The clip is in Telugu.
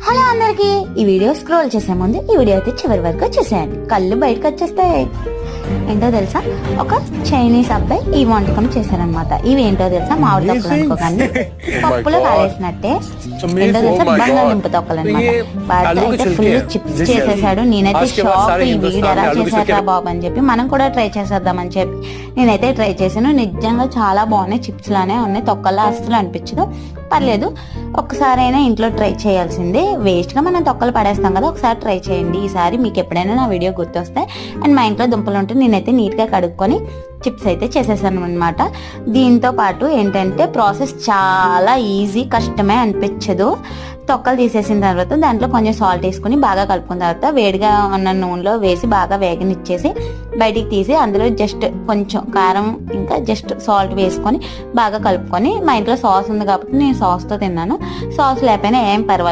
హలో అందరికి, ఈ వీడియో స్క్రోల్ చేసే ముందు ఈ వీడియో అయితే చివరి వరకు చూసేయండి. కళ్ళు బయటకు వచ్చేస్తాయి. ఏంటో తెలుసా, ఒక చైనీస్ అబ్బాయి ఈ వంటకం చేశారనమాట. ఇవి ఏంటో తెలుసా, మామిడి తొక్కలు అనుకోకండి, పప్పులో కాలేసినట్టే. ఏంటో తెలుసా, బంగాళదుంప తొక్కలు అనమాట. వాటితో అయితే ఫుల్ చిప్స్ చేసేసాడు. నేనైతే షాక్, ఈ వీడియో ఎలా చేశారా బాబు అని చెప్పి మనం కూడా ట్రై చేసేద్దామని చెప్పి నేనైతే ట్రై చేశాను. నిజంగా చాలా బాగున్నాయి, చిప్స్ లానే ఉన్నాయి, తొక్కల్లా అస్సలు అనిపించదు. పర్లేదు, ఒక్కసారైనా ఇంట్లో ట్రై చేయాల్సిందే. వేస్ట్గా మనం తొక్కలు పడేస్తాం కదా, ఒకసారి ట్రై చేయండి. ఈసారి మీకు ఎప్పుడైనా నా వీడియో గుర్తొస్తాయి. అండ్ మా ఇంట్లో దుంపలు ఉంటే నేనైతే నీట్గా కడుక్కొని చిప్స్ అయితే చేసేసాను అనమాట. దీంతో పాటు ఏంటంటే ప్రాసెస్ చాలా ఈజీ, కష్టమే అనిపించదు. తొక్కలు తీసేసిన తర్వాత దాంట్లో కొంచెం సాల్ట్ వేసుకుని బాగా కలుపుకున్న తర్వాత వేడిగా ఉన్న నూనెలో వేసి బాగా వేగనిచ్చేసి బయటికి తీసి అందులో జస్ట్ కొంచెం కారం ఇంకా జస్ట్ సాల్ట్ వేసుకొని బాగా కలుపుకొని, మా ఇంట్లో సాస్ ఉంది కాబట్టి నేను సాస్తో తిన్నాను. సాస్ లేకపోయినా ఏం పర్వాలేదు.